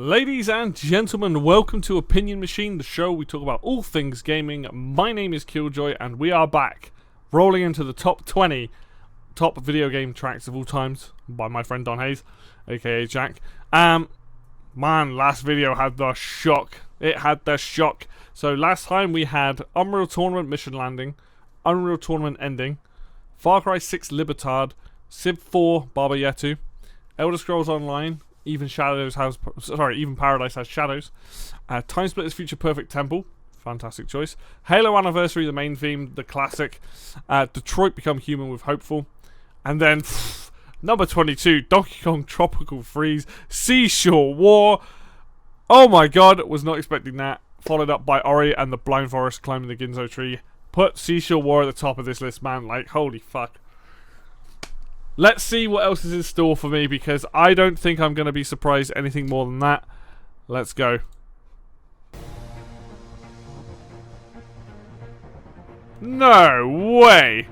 Ladies and gentlemen, welcome to Opinion Machine, the show we talk about all things gaming. My name is Killjoy, and we are back, rolling into the top 20 top video game tracks of all times by my friend donHaize's, aka Jack. Man, last video had the shock. It had the shock. So last time we had Unreal Tournament Mission Landing, Unreal Tournament Ending, Far Cry 6 Libertad, Civ 4 Baba Yetu, Elder Scrolls Online, Even Paradise has shadows. Time Splitters Future Perfect Temple, fantastic choice. Halo Anniversary, the main theme, the classic. Detroit Become Human with Hopeful, and then number 22, Donkey Kong Tropical Freeze, Seashore War. Oh my god, was not expecting that. Followed up by Ori and the Blind Forest Climbing the Ginzo Tree. Put Seashore War at the top of this list, man. Like, holy fuck. Let's see what else is in store for me, because I don't think I'm going to be surprised anything more than that. Let's go. No way!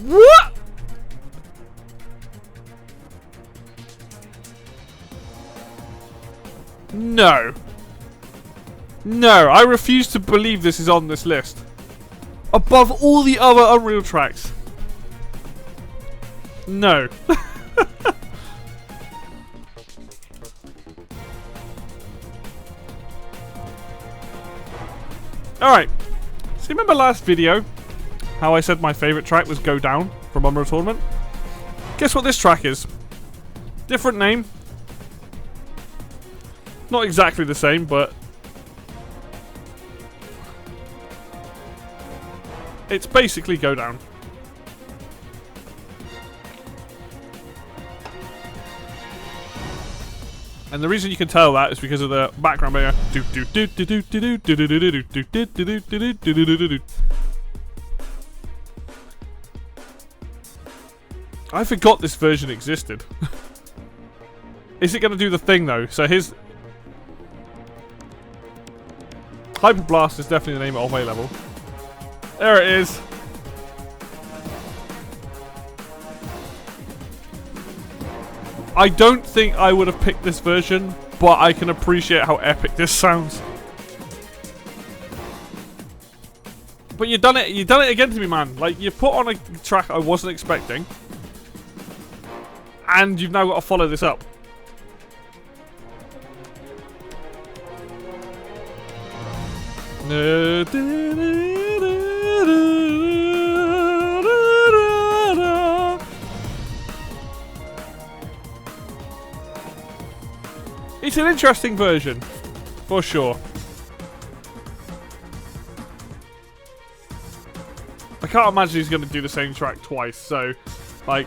What? No. No, I refuse to believe this is on this list. Above all the other Unreal tracks. No. Alright. So remember last video how I said my favourite track was Go Down from Unreal Tournament? Guess what this track is? Different name. Not exactly the same, but it's basically Go Down. And the reason you can tell that is because of the background layer. I forgot this version existed. Is it going to do the thing though? So here's Hyper Blast is definitely the name of A level. There it is. I don't think I would have picked this version, but I can appreciate how epic this sounds. But you done it again to me, man. Like, you put on a track I wasn't expecting, and you've now got to follow this up. It's an interesting version, for sure. I can't imagine he's going to do the same track twice, so, like,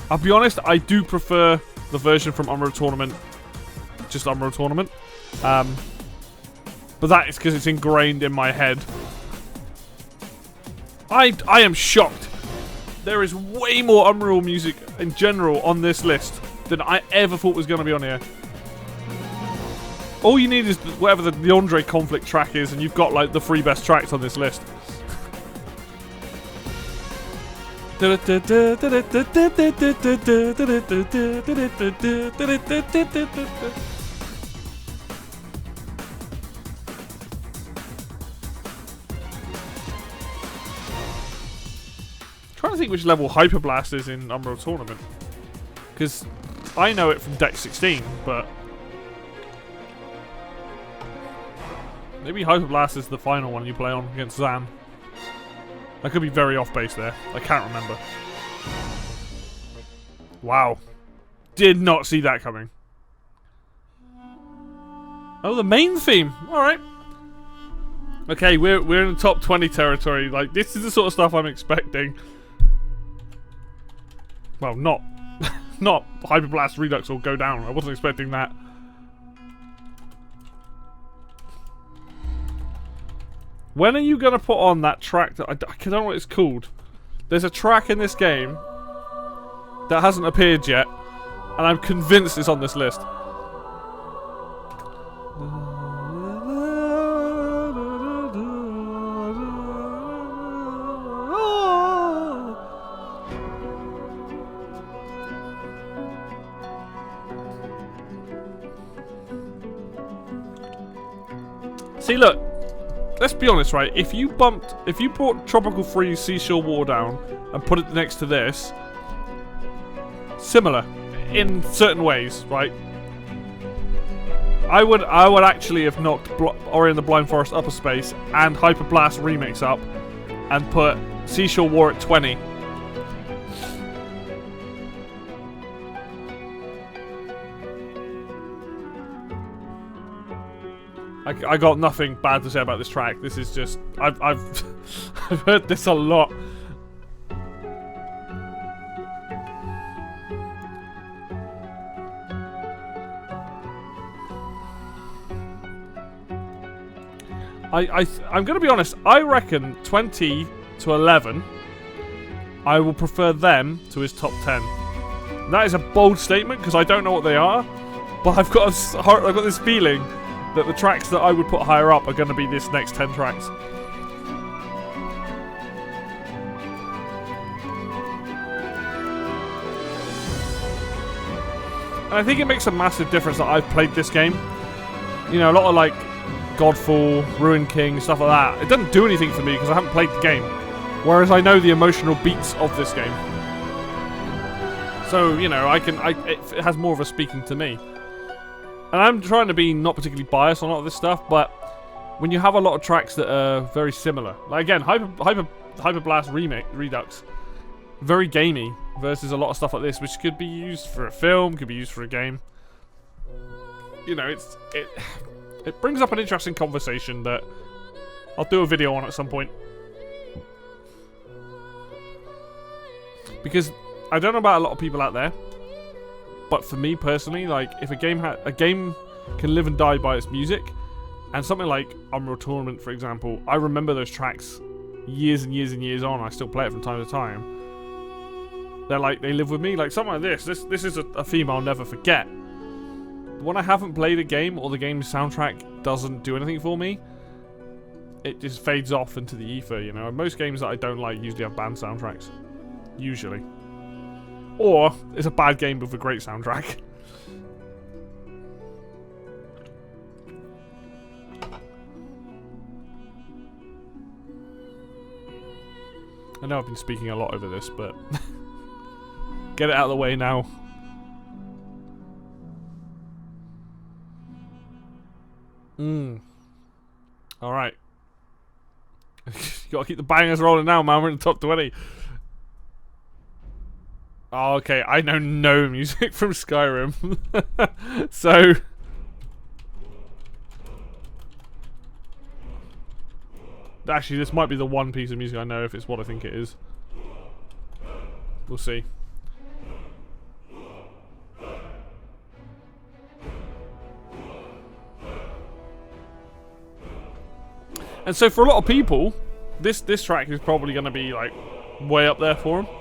I'll be honest, I do prefer the version from Unreal Tournament, just Unreal Tournament. But that is because it's ingrained in my head. I am shocked. There is way more Unreal music in general on this list than I ever thought was going to be on here. All you need is whatever the Andre conflict track is, and you've got like the 3 best tracks on this list. Trying to think which level Hyper Blast is in Unreal Tournament, because I know it from Deck 16, but maybe Hyper Blast is the final one you play on against Zan. I could be very off base there. I can't remember. Wow. Did not see that coming. Oh, the main theme. Alright. Okay, we're in the top 20 territory. Like, this is the sort of stuff I'm expecting. Well, not Hyper Blast Redux or Go Down. I wasn't expecting that. When are you going to put on that track that I don't know what it's called? There's a track in this game that hasn't appeared yet, and I'm convinced it's on this list. See, look. Let's be honest, right? If you brought Tropical Freeze Seashore War down and put it next to this, similar in certain ways, right? I would actually have knocked Ori and the Blind Forest Upper Space and Hyper Blast Remix up and put Seashore War at 20. I got nothing bad to say about this track. This is just I've I've heard this a lot. I'm gonna be honest. I reckon 20 to 11. I will prefer them to his top 10. That is a bold statement because I don't know what they are, but I've got this feeling that the tracks that I would put higher up are going to be this next 10 tracks. And I think it makes a massive difference that I've played this game. You know, a lot of like Godfall, Ruin King, stuff like that. It doesn't do anything for me because I haven't played the game. Whereas I know the emotional beats of this game. So, you know, it has more of a speaking to me. And I'm trying to be not particularly biased on a lot of this stuff, but when you have a lot of tracks that are very similar, like again, Hyper Blast Redux, very gamey, versus a lot of stuff like this, which could be used for a film, could be used for a game. You know, it brings up an interesting conversation that I'll do a video on at some point. Because I don't know about a lot of people out there, but for me personally, like if a game can live and die by its music, and something like Unreal Tournament, for example, I remember those tracks years and years and years on. I still play it from time to time. They live with me. Like something like this. This is a theme I'll never forget. When I haven't played a game or the game's soundtrack doesn't do anything for me, it just fades off into the ether. You know, most games that I don't like usually have bad soundtracks. Usually. Or it's a bad game with a great soundtrack. I know I've been speaking a lot over this, but get it out of the way now. Alright. You gotta keep the bangers rolling now, man. We're in the top 20. Oh, okay, I know no music from Skyrim. So... Actually, this might be the one piece of music I know if it's what I think it is. We'll see. And so for a lot of people, this track is probably going to be like way up there for them.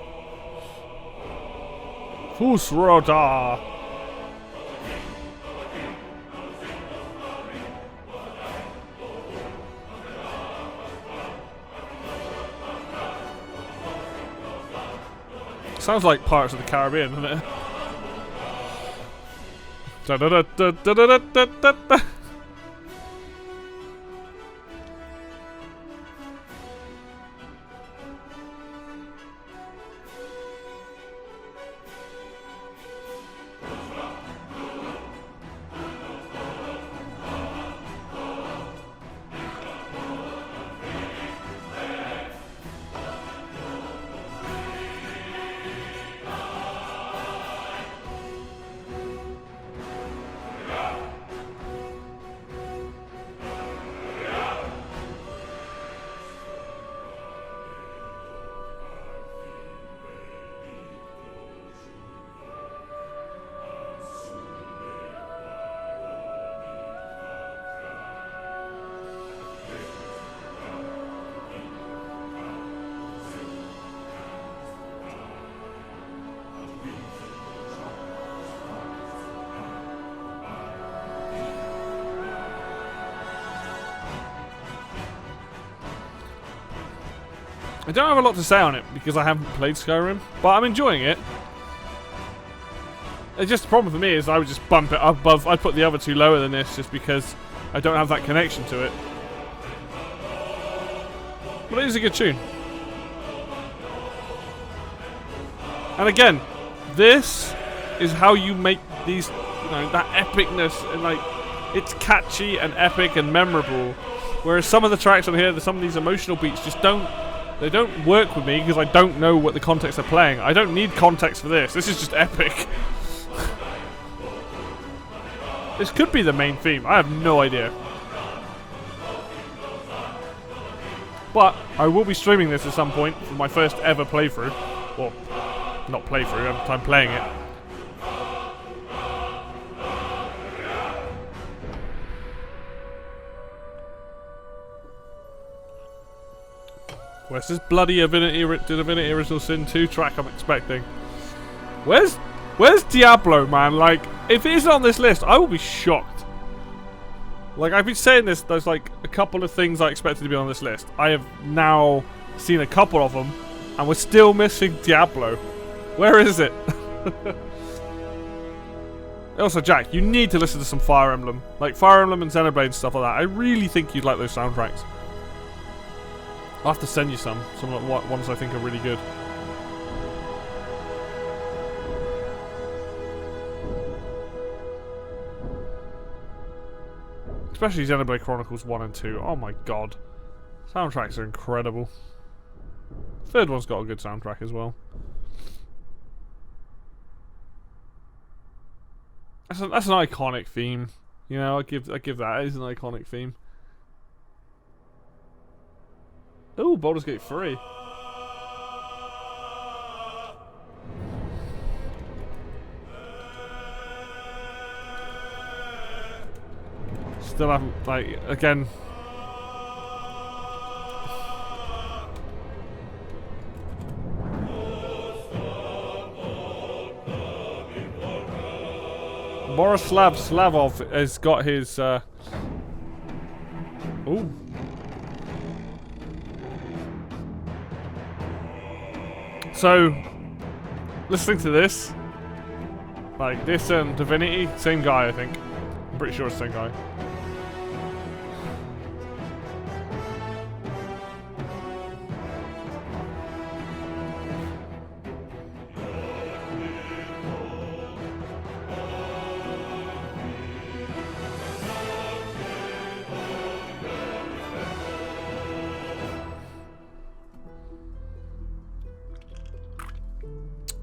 Fusroda. Sounds like Pirates of the Caribbean, doesn't it? Da da da da da da da da da. I don't have a lot to say on it because I haven't played Skyrim, but I'm enjoying it. It's just the problem for me is I would just bump it up above. I'd put the other two lower than this just because I don't have that connection to it. But it is a good tune. And again, this is how you make these, you know, that epicness, and like, it's catchy and epic and memorable. Whereas some of the tracks on here, some of these emotional beats just don't work with me because I don't know what the context they're playing. I don't need context for this. This is just epic. This could be the main theme. I have no idea. But I will be streaming this at some point for my first ever playthrough. Well, not playthrough, I'm playing it. Where's this bloody Divinity Original Sin 2 track I'm expecting? Where's Diablo, man? Like, if it isn't on this list, I will be shocked. Like, I've been saying this, there's like a couple of things I expected to be on this list. I have now seen a couple of them, and we're still missing Diablo. Where is it? Also, Jack, you need to listen to some Fire Emblem. Like, Fire Emblem and Xenoblade and stuff like that. I really think you'd like those soundtracks. I'll have to send you some ones I think are really good. Especially Xenoblade Chronicles 1 and 2. Oh my god. Soundtracks are incredible. Third one's got a good soundtrack as well. That's an iconic theme. You know, I give that. It is an iconic theme. Ooh, Baldur's Gate 3. Still haven't, like, again. Borislav Slavov has got his, ooh. So, listening to this, like this and Divinity, same guy, I think. I'm pretty sure it's the same guy.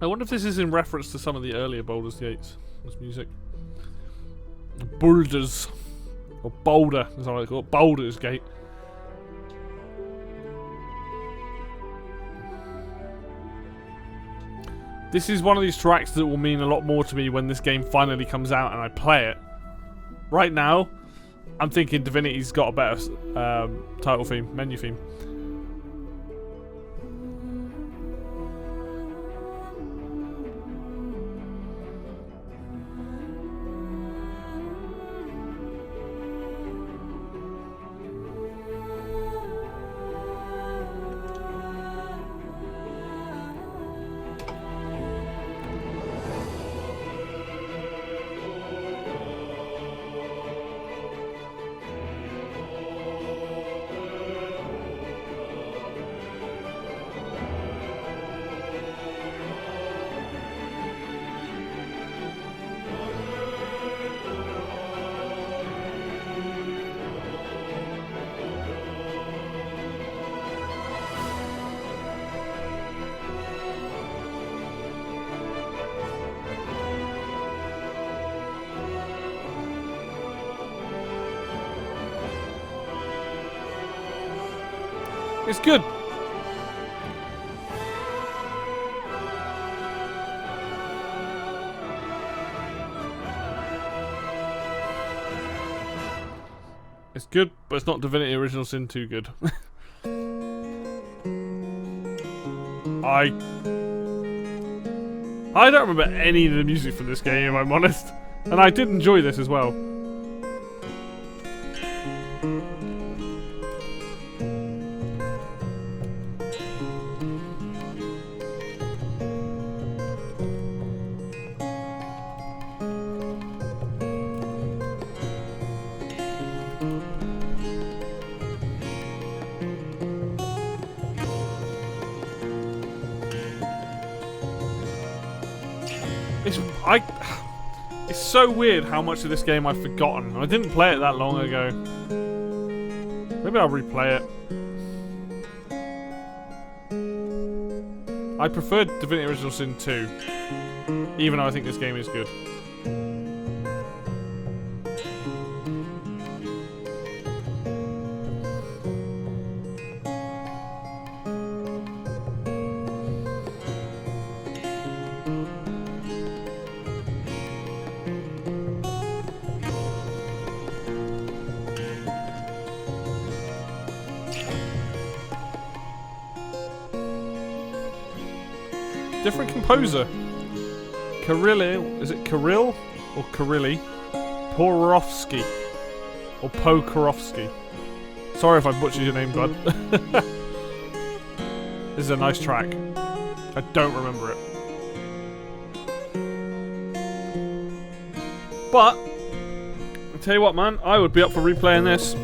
I wonder if this is in reference to some of the earlier Baldur's Gates. This music. Boulders. Or Boulder, as I like to call it. Baldur's Gate. This is one of these tracks that will mean a lot more to me when this game finally comes out and I play it. Right now, I'm thinking Divinity's got a better title theme, menu theme. It's good. It's good, but it's not Divinity Original Sin 2 good. I don't remember any of the music from this game, if I'm honest. And I did enjoy this as well. It's so weird how much of this game I've forgotten. I didn't play it that long ago. Maybe I'll replay it. I preferred Divinity Original Sin 2, even though I think this game is good. Different composer. Kirill, is it Kirill or Kirilli? Porovsky or Pokorovsky. Sorry if I butchered your name, bud. This is a nice track. I don't remember it. But I'll tell you what, man, I would be up for replaying this.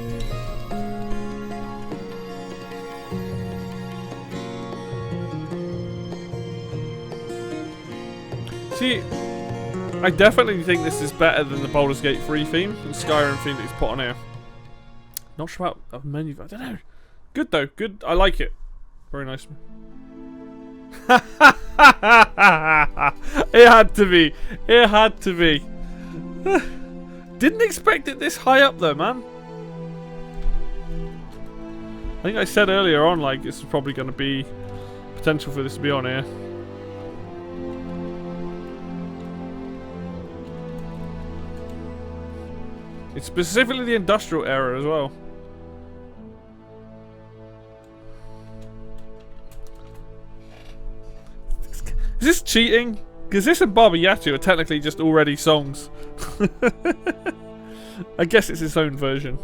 See, I definitely think this is better than the Baldur's Gate 3 theme and Skyrim theme that he's put on here. Not sure about a menu, I don't know. Good though, good. I like it. Very nice. It had to be. It had to be. Didn't expect it this high up though, man. I think I said earlier on, like, this is probably going to be potential for this to be on here. It's specifically the industrial era as well. Is this cheating? Because this and Baba Yatu are technically just already songs. I guess it's its own version.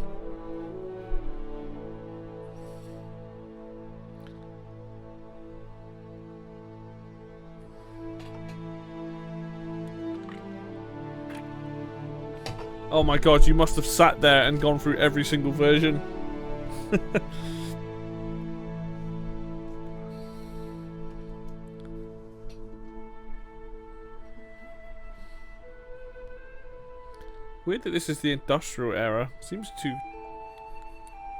Oh my god, you must have sat there and gone through every single version. Weird that this is the industrial era. Seems too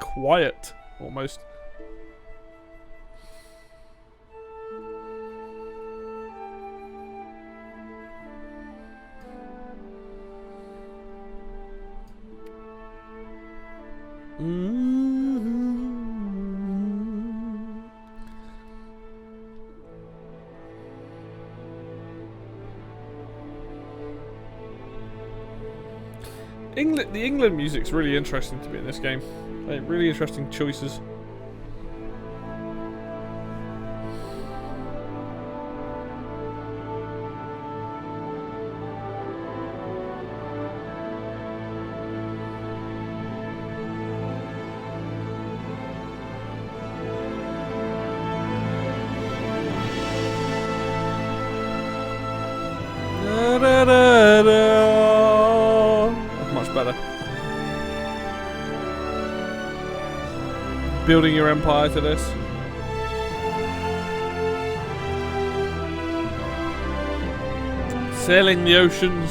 quiet, almost. The England music's really interesting to me in this game. Like, really interesting choices. Better. Building your empire to this. Sailing the oceans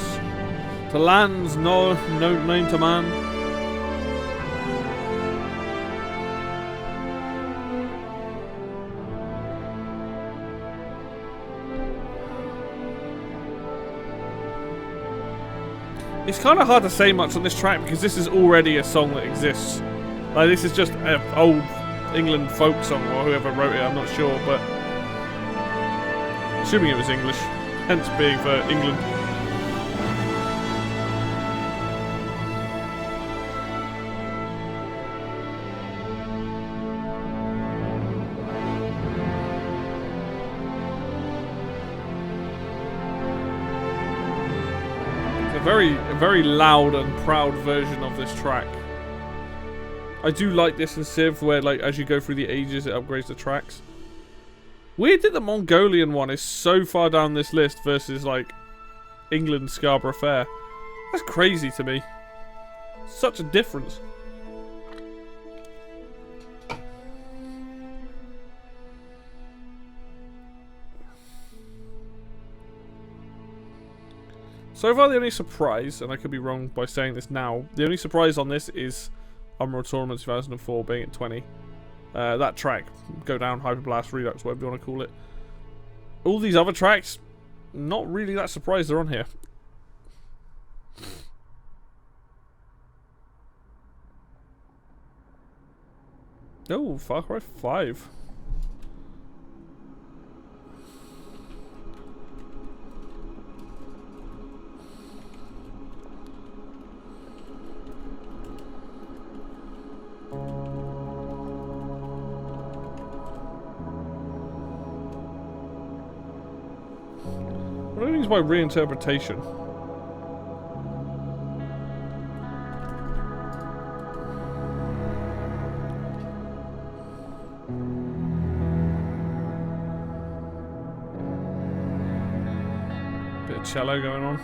to lands no known to man. It's kind of hard to say much on this track because this is already a song that exists. Like, this is just an old England folk song, or whoever wrote it, I'm not sure, but assuming it was English, hence being for England. A very loud and proud version of this track. I do like this in Civ, where, like, as you go through the ages, it upgrades the tracks. Weird that the Mongolian one is so far down this list versus, like, England Scarborough Fair. That's crazy to me. Such a difference. So far the only surprise, and I could be wrong by saying this now, the only surprise on this is Unreal Tournament 2004 being at 20. That track, Go Down, Hyperblast, Redux, whatever you want to call it. All these other tracks, not really that surprised they're on here. Oh, Far Cry 5. What do you mean by reinterpretation? Bit of cello going on.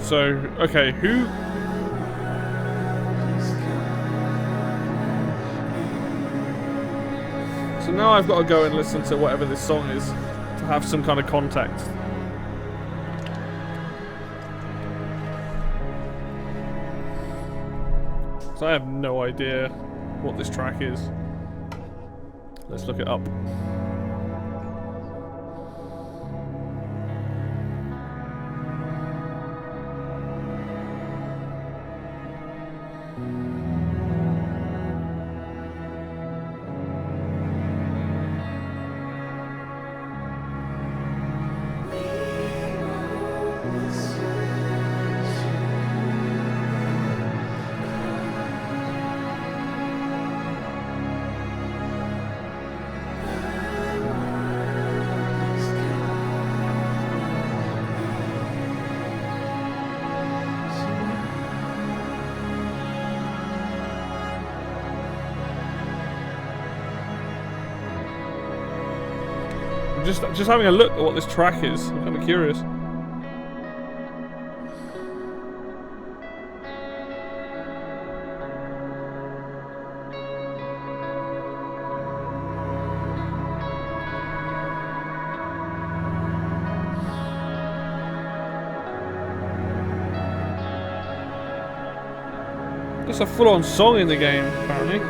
So, okay, who... So now I've got to go and listen to whatever this song is to have some kind of context. So I have no idea what this track is. Let's look it up. Just having a look at what this track is. I'm kind of curious. It's a full-on song in the game, apparently.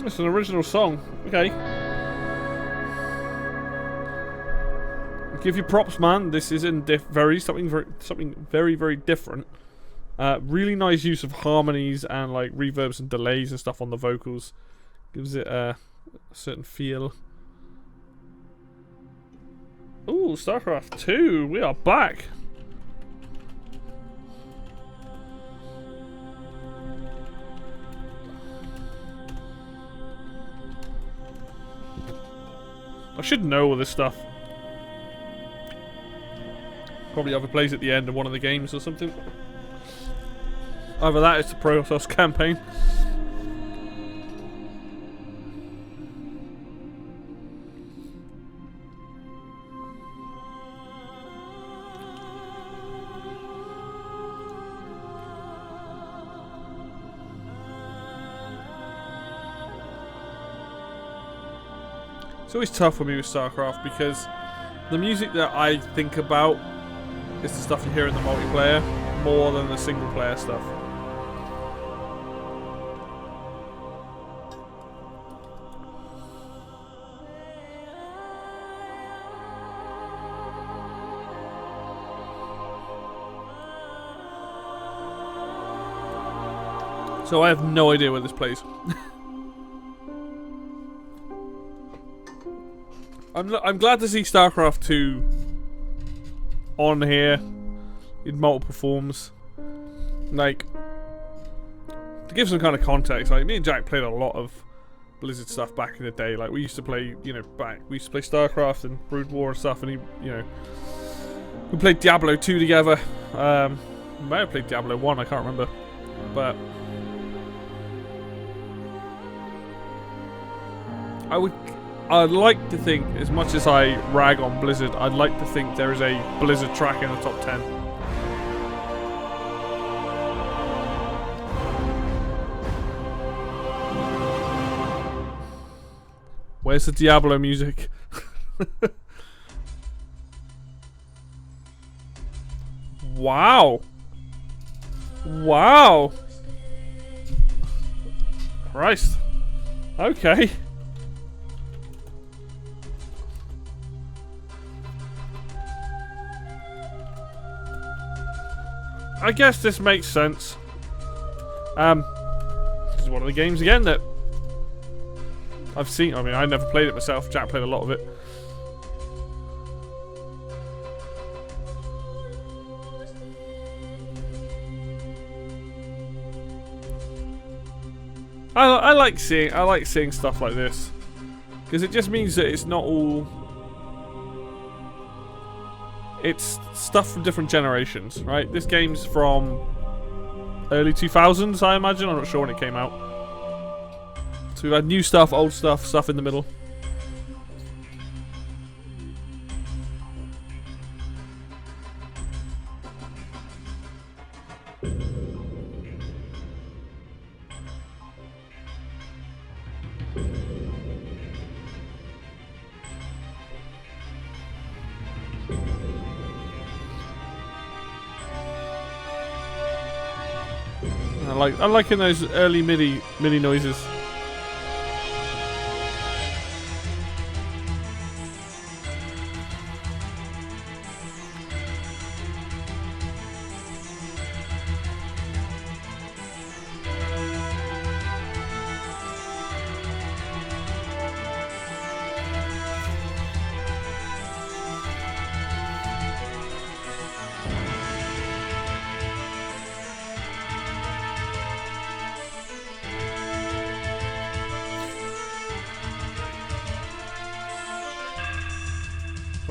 It's an original song. Okay. I'll give you props, man. This is in something very different. Really nice use of harmonies and like reverbs and delays and stuff on the vocals. Gives it a certain feel. Ooh, StarCraft 2. We are back. I should know all this stuff. Probably other plays at the end of one of the games or something. Either that, it's the Protoss campaign. It's always tough for me with StarCraft because the music that I think about is the stuff you hear in the multiplayer more than the single player stuff. So I have no idea where this plays. I'm glad to see StarCraft 2 on here in multiple forms. Like, to give some kind of context, like me and Jack played a lot of Blizzard stuff back in the day. Like we used to play, we used to play StarCraft and Brood War and stuff, and we played Diablo 2 together. We may have played Diablo 1, I can't remember, but I'd like to think, as much as I rag on Blizzard, I'd like to think there is a Blizzard track in the top 10. Where's the Diablo music? Wow. Wow. Christ. Okay. I guess this makes sense. This is one of the games again that I've seen. I mean, I never played it myself. Jack played a lot of it. I like seeing stuff like this, because it just means that it's not all. It's stuff from different generations, right? This game's from early 2000s, I imagine. I'm not sure when it came out. So we've had new stuff, old stuff, stuff in the middle. I like in those early MIDI noises.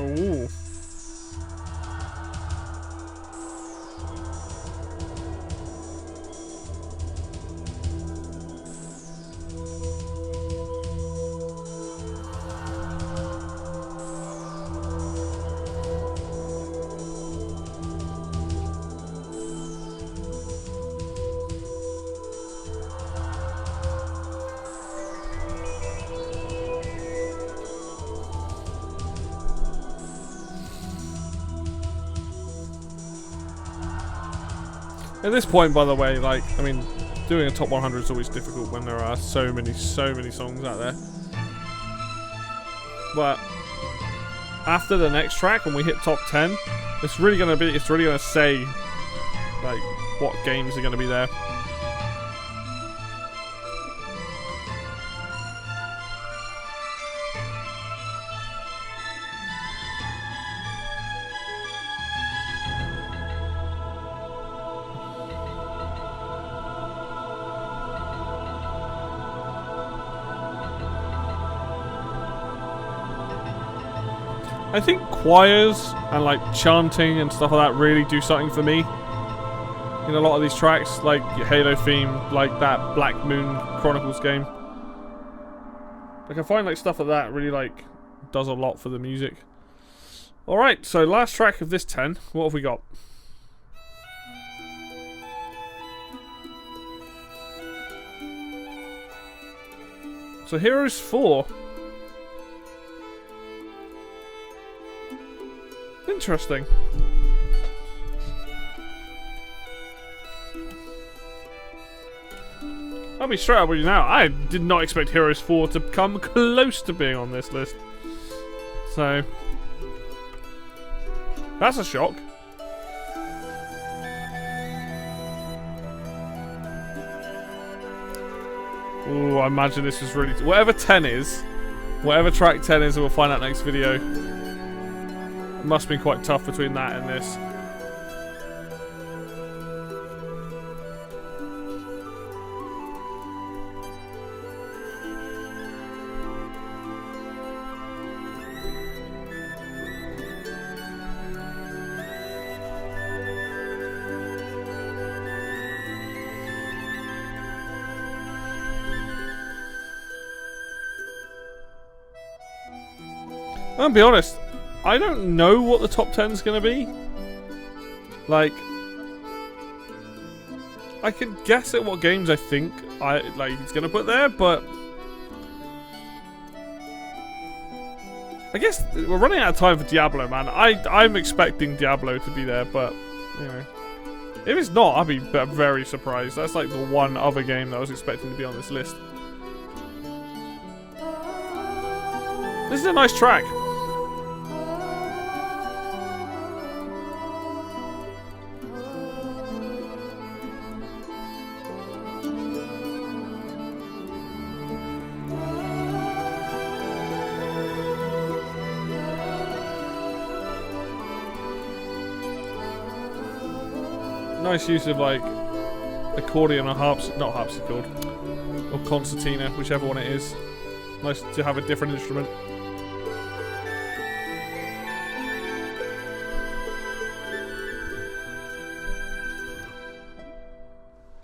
Ooh. At this point, by the way, like, I mean, doing a top 100 is always difficult when there are so many songs out there. But after the next track, when we hit top 10, it's really gonna say, like, what games are gonna be there. I think choirs and like chanting and stuff like that really do something for me in a lot of these tracks, like your Halo theme, like that Black Moon Chronicles game. Like I find like stuff like that really like does a lot for the music. Alright, so last track of this 10, what have we got? So Heroes 4. Interesting. I'll be straight up with you now. I did not expect Heroes 4 to come close to being on this list. So that's a shock. Ooh, I imagine this is really... Whatever 10 is, whatever track 10 is, we'll find out next video. It must be quite tough between that and this. I'll be honest, I don't know what the top 10 is going to be. Like, I can guess at what games I think he's going to put there, but I guess we're running out of time for Diablo, man. I'm expecting Diablo to be there, but anyway. If it's not, I'll be very surprised. That's like the one other game that I was expecting to be on this list. This is a nice track. Nice use of like accordion or not harpsichord, or concertina, whichever one it is. Nice to have a different instrument.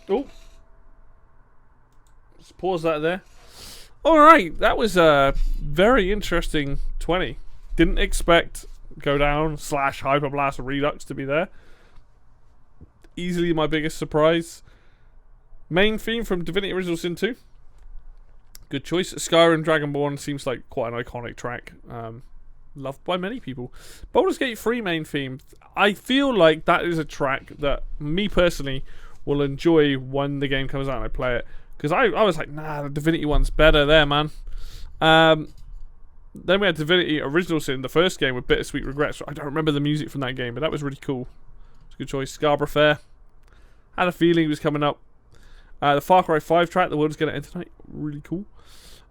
Oh, let's pause that there. All right, that was a very interesting 20. Didn't expect Go Down / Hyperblast Redux to be there. Easily my biggest surprise. Main theme from Divinity Original Sin 2. Good choice. Skyrim Dragonborn seems like quite an iconic track. Loved by many people. Baldur's Gate 3 main theme. I feel like that is a track that me personally will enjoy when the game comes out and I play it. Because I was like, nah, the Divinity one's better there, man. Then we had Divinity Original Sin, the first game, with Bittersweet Regrets. I don't remember the music from that game, but that was really cool. Good choice. Scarborough Fair. Had a feeling he was coming up. The Far Cry 5 track, the world's going to end tonight. Really cool.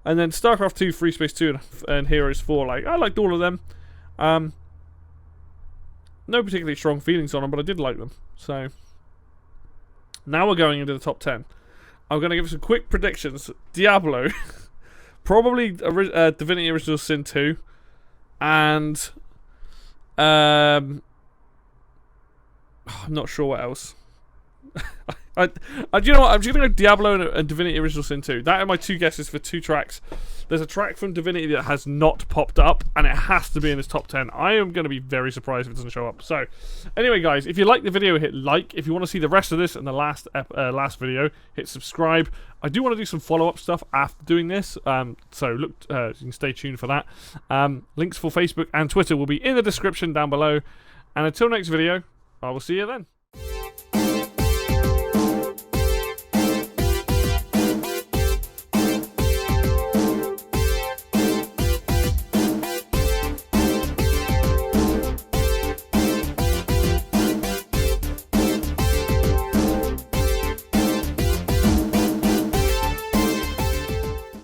And then StarCraft 2, Free Space 2, and Heroes 4. Like, I liked all of them. No particularly strong feelings on them, but I did like them. So, now we're going into the top 10. I'm going to give some quick predictions. Diablo. Probably Divinity Original Sin 2. And I'm not sure what else. Do you know what? I'm just going to go Diablo and Divinity Original Sin 2. That are my two guesses for two tracks. There's a track from Divinity that has not popped up, and it has to be in this top 10. I am going to be very surprised if it doesn't show up. So, anyway, guys, if you like the video, hit like. If you want to see the rest of this and the last video, hit subscribe. I do want to do some follow-up stuff after doing this, so look, you can stay tuned for that. Links for Facebook and Twitter will be in the description down below. And until next video, I will see you then.